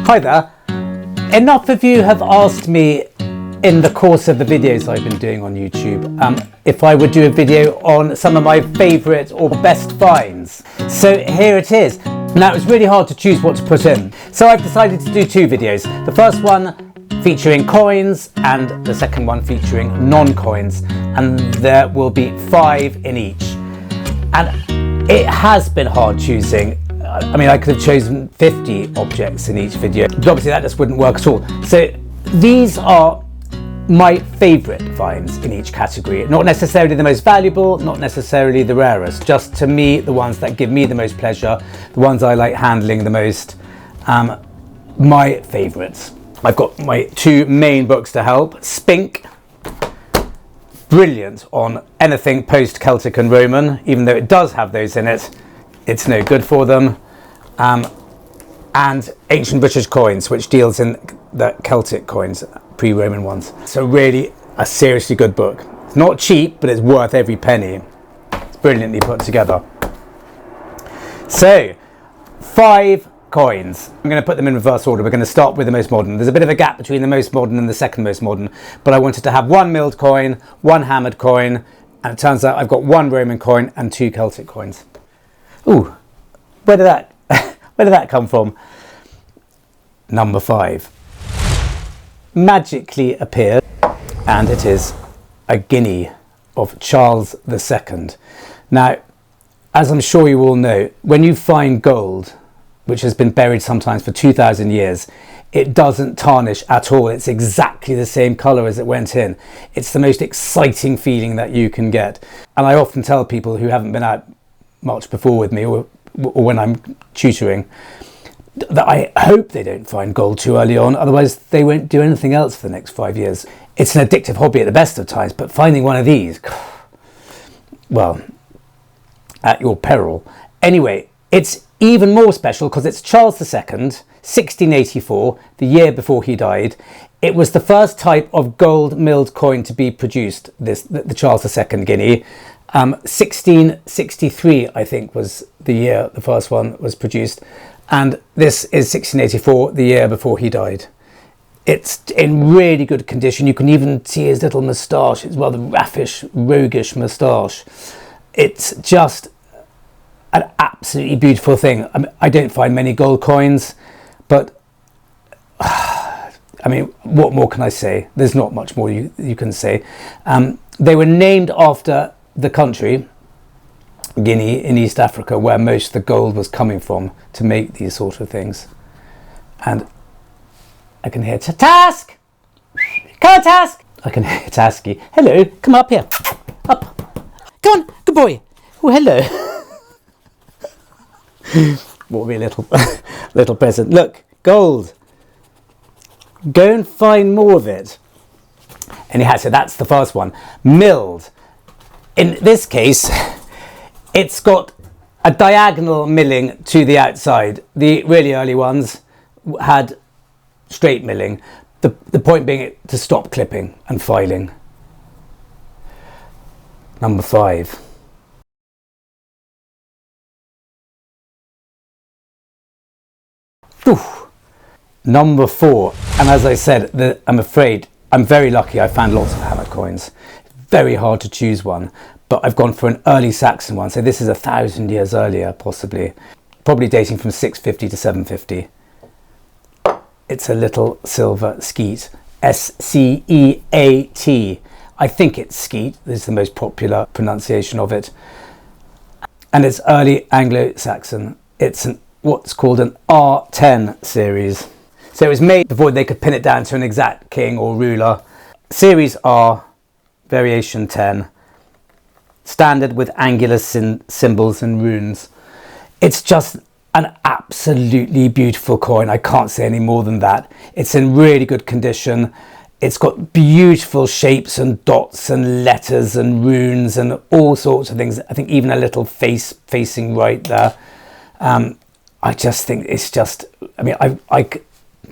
Hi there. Enough of you have asked me in the course of the videos I've been doing on YouTube if I would do a video on some of my favourite or best finds. So here it is. Now it's really hard to choose what to put in. So I've decided to do two videos. The first one featuring coins and the second one featuring non-coins. And there will be 5 in each. And it has been hard choosing. I mean, I could have chosen 50 objects in each video, but obviously that just wouldn't work at all. So these are my favourite finds in each category. Not necessarily the most valuable, not necessarily the rarest, just to me, the ones that give me the most pleasure, the ones I like handling the most, my favourites. I've got my 2 main books to help. Spink, brilliant on anything post-Celtic and Roman, even though it does have those in it. It's no good for them. And Ancient British Coins, which deals in the Celtic coins, pre-Roman ones. So really a seriously good book. It's not cheap, but it's worth every penny. It's brilliantly put together. So, 5 coins. I'm going to put them in reverse order. We're going to start with the most modern. There's a bit of a gap between the most modern and the second most modern, but I wanted to have 1 milled coin, 1 hammered coin, and it turns out I've got 1 Roman coin and 2 Celtic coins. Ooh, where did that come from? Number 5 magically appeared, and it is a guinea of Charles II. Now, as I'm sure you all know, when you find gold, which has been buried sometimes for 2,000 years, it doesn't tarnish at all. It's exactly the same colour as it went in. It's the most exciting feeling that you can get. And I often tell people who haven't been out much before with me or when I'm tutoring that I hope they don't find gold too early on, otherwise they won't do anything else for the next 5 years. It's an addictive hobby at the best of times, but finding one of these, well, at your peril. Anyway, it's even more special because it's Charles II, 1684, the year before he died. It was the first type of gold milled coin to be produced, the Charles II guinea. 1663, I think, was the year the first one was produced, and this is 1684, the year before he died. It's in really good condition. You can even see his little moustache. It's rather raffish, roguish moustache. It's just an absolutely beautiful thing. I don't find many gold coins, but I mean, what more can I say? There's not much more you can say. They were named after the country, Guinea, in East Africa, where most of the gold was coming from to make these sort of things. And I can hear task! Come on, task! I can hear Tasky. Hello, come up here. Up. Come on, good boy. Oh, hello. What will be a little present. Look, gold. Go and find more of it. Anyhow, so that's the first one. Milled. In this case, it's got a diagonal milling to the outside. The really early ones had straight milling. The point being to stop clipping and filing. Number 5. Ooh. Number 4. And as I said, I'm afraid I'm very lucky. I found lots of hammered coins. Very hard to choose one, but I've gone for an early Saxon one. So this is 1,000 years earlier, possibly. Probably dating from 650 to 750. It's a little silver sceat. S-C-E-A-T. I think it's sceat. This is the most popular pronunciation of it. And it's early Anglo-Saxon. It's what's called an R10 series. So it was made before they could pin it down to an exact king or ruler. Series R, variation 10. Standard with angular symbols and runes. It's just an absolutely beautiful coin. I can't say any more than that. It's in really good condition. It's got beautiful shapes and dots and letters and runes and all sorts of things. I think even a little face facing right there. I just think it's just, I mean, I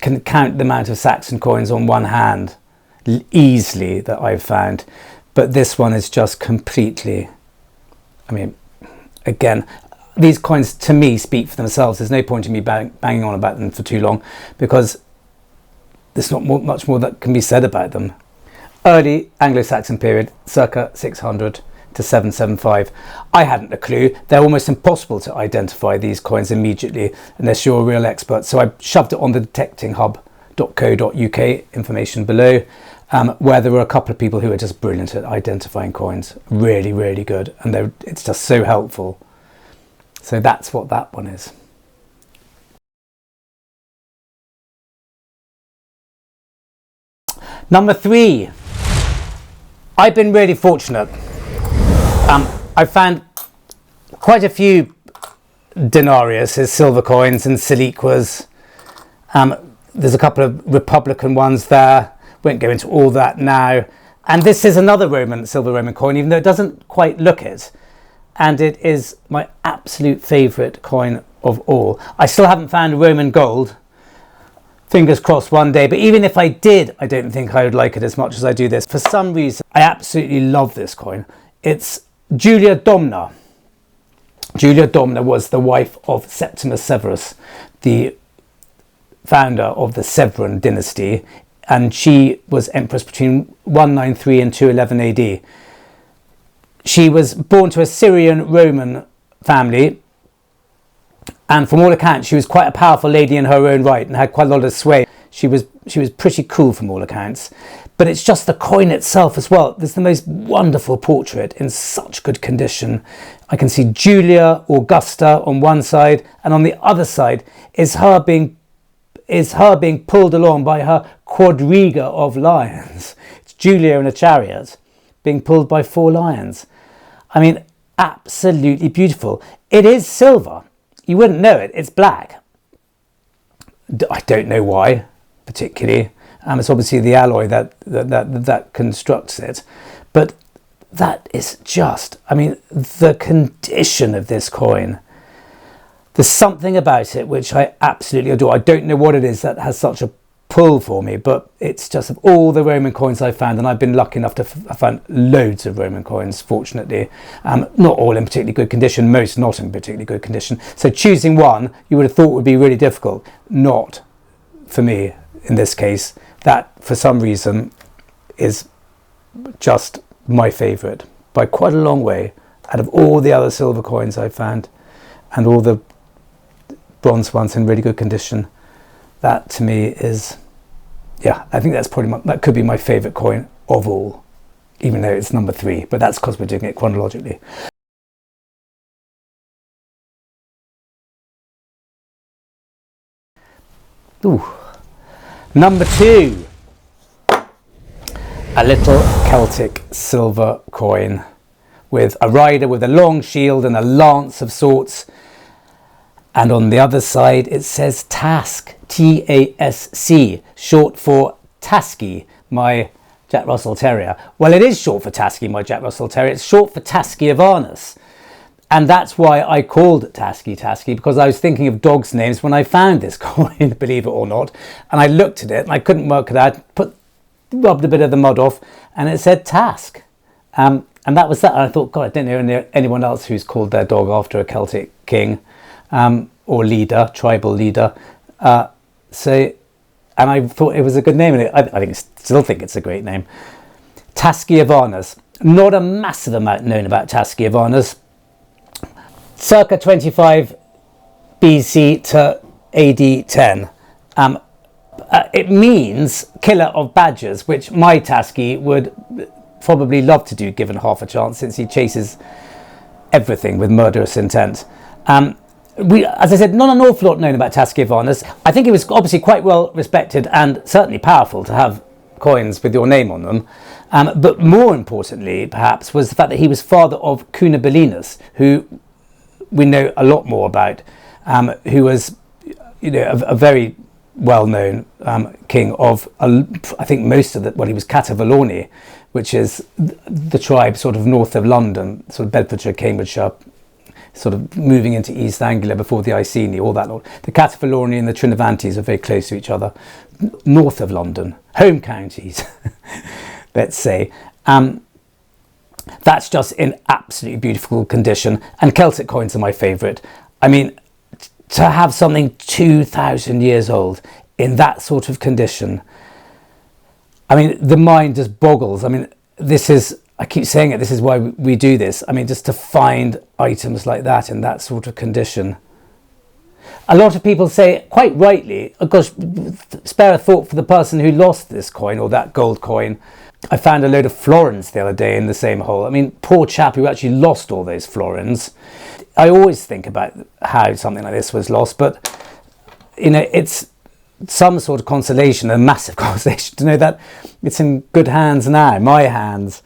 can count the amount of Saxon coins on one hand easily that I've found, but this one is just completely, I mean, again, these coins to me speak for themselves. There's no point in me banging on about them for too long, because there's not much more that can be said about them. Early Anglo-Saxon period, circa 600 to 775. I hadn't a clue. They're almost impossible to identify these coins immediately unless you're a real expert. So I shoved it on the detectinghub.co.uk, information below, where there were a couple of people who are just brilliant at identifying coins. Really, really good. And it's just so helpful. So that's what that one is. Number 3. I've been really fortunate. I found quite a few denariuses, silver coins, and siliquas. There's a couple of Republican ones there. Won't go into all that now. And this is another silver Roman coin, even though it doesn't quite look it. And it is my absolute favourite coin of all. I still haven't found Roman gold. Fingers crossed one day, but even if I did, I don't think I would like it as much as I do this. For some reason, I absolutely love this coin. It's Julia Domna. Julia Domna was the wife of Septimus Severus, the founder of the Severan dynasty, and she was empress between 193 and 211 AD. She was born to a Syrian Roman family, and from all accounts, she was quite a powerful lady in her own right and had quite a lot of sway. She was pretty cool from all accounts. But it's just the coin itself as well. There's the most wonderful portrait in such good condition. I can see Julia Augusta on one side, and on the other side is her being pulled along by her quadriga of lions. It's Julia in a chariot being pulled by 4 lions. I mean, absolutely beautiful. It is silver. You wouldn't know it. It's black. I don't know why, particularly. It's obviously the alloy that constructs it. But that is just, I mean, the condition of this coin. There's something about it which I absolutely adore. I don't know what it is that has such a pull for me, but it's just of all the Roman coins I've found, and I've been lucky enough to find loads of Roman coins, fortunately. Not all in particularly good condition, most not in particularly good condition. So choosing one you would have thought would be really difficult. Not for me in this case. That, for some reason, is just my favourite by quite a long way out of all the other silver coins I've found and all the bronze ones in really good condition. That to me is, yeah, I think that's probably that could be my favourite coin of all, even though it's number 3, but that's because we're doing it chronologically. Ooh. Number 2, a little Celtic silver coin with a rider with a long shield and a lance of sorts. And on the other side, it says Task, T-A-S-C, short for Tasky, my Jack Russell Terrier. Well, it is short for Tasky, my Jack Russell Terrier. It's short for Tasky-Avarnus. And that's why I called it Tasky, because I was thinking of dogs' names when I found this coin, believe it or not. And I looked at it and I couldn't work it out, rubbed a bit of the mud off, and it said Task. And that was that. And I thought, God, I don't know anyone else who's called their dog after a Celtic king. Or leader, tribal leader. And I thought it was a good name, and I still think it's a great name. Tasky-Avarnus. Not a massive amount known about Tasky-Avarnus. Circa 25 BC to AD 10. It means killer of badgers, which my Tasky would probably love to do given half a chance, since he chases everything with murderous intent. As I said, not an awful lot known about Tasky-Avarnus. I think it was obviously quite well respected and certainly powerful to have coins with your name on them. But more importantly, perhaps, was the fact that he was father of Cunobelinus, who we know a lot more about, who was, a very well-known king of, I think most of he was Catavalorni, which is the tribe sort of north of London, sort of Bedfordshire, Cambridgeshire, sort of moving into East Anglia before the Iceni, all that lot. The Catavalorni and the Trinovantes are very close to each other, north of London, home counties, let's say. That's just in absolutely beautiful condition, and Celtic coins are my favourite. I mean, to have something 2,000 years old in that sort of condition, I mean, the mind just boggles. I mean, this is, I keep saying it, this is why we do this. I mean, just to find items like that in that sort of condition. A lot of people say, quite rightly, of course, spare a thought for the person who lost this coin or that gold coin. I found a load of florins the other day in the same hole. I mean, poor chap who actually lost all those florins. I always think about how something like this was lost, but, you know, it's some sort of consolation, a massive consolation, to know that it's in good hands now, my hands.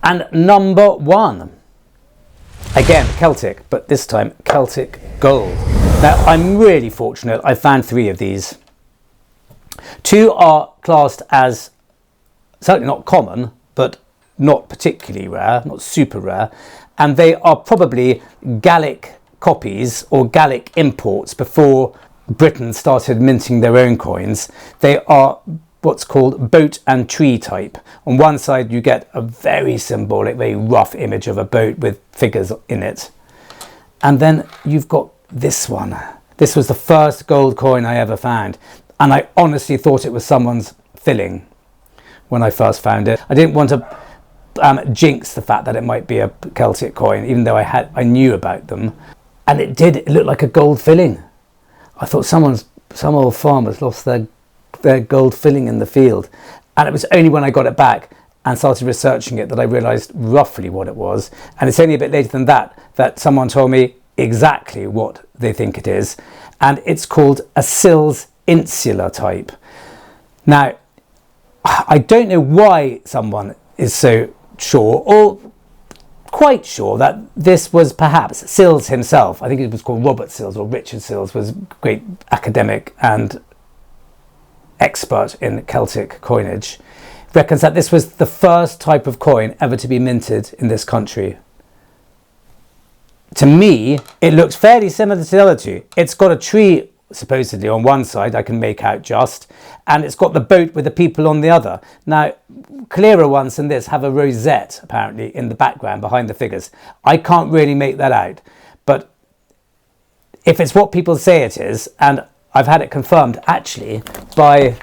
And number 1, again Celtic, but this time Celtic gold. Now, I'm really fortunate. I found 3 of these. 2 are classed as certainly not common, but not particularly rare, not super rare, and they are probably Gallic copies or Gallic imports before Britain started minting their own coins. They are what's called boat and tree type. On one side you get a very symbolic, very rough image of a boat with figures in it, and then you've got this one. This was the first gold coin I ever found, and I honestly thought it was someone's filling when I first found it. I didn't want to jinx the fact that it might be a Celtic coin, even though I knew about them, and it looked like a gold filling. I thought some old farmers lost their gold filling in the field, and it was only when I got it back and started researching it that I realised roughly what it was. And it's only a bit later than that someone told me exactly what they think it is, and it's called a Sills Insular type. Now, I don't know why someone is so sure, or quite sure, that this was perhaps Sills himself. I think it was called Robert Sills, or Richard Sills, was a great academic and expert in Celtic coinage, reckons that this was the first type of coin ever to be minted in this country. To me, it looks fairly similar to the other 2. It's got a tree supposedly on one side, I can make out just, and it's got the boat with the people on the other. Now, clearer ones than this have a rosette apparently in the background behind the figures. I can't really make that out, but if it's what people say it is, and I've had it confirmed actually by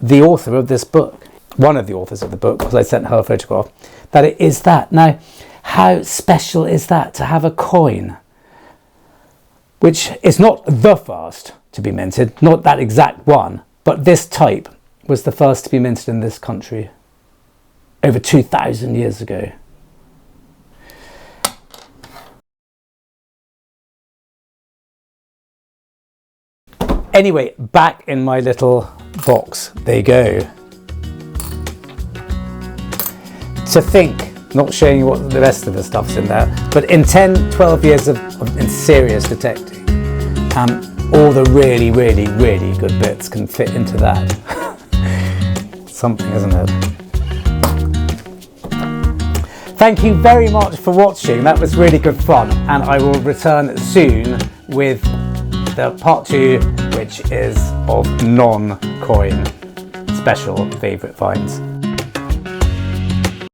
the author of this book, one of the authors of the book, because I sent her a photograph, that it is that. Now, how special is that, to have a coin which is not the first to be minted, not that exact one, but this type was the first to be minted in this country over 2,000 years ago. Anyway, back in my little box they go. To think, not showing you what the rest of the stuff's in there, but in 10-12 years of serious detecting, all the really good bits can fit into that. Something, isn't it? Thank you very much for watching. That was really good fun, and I will return soon with the part 2, which is of non-coin special favourite finds.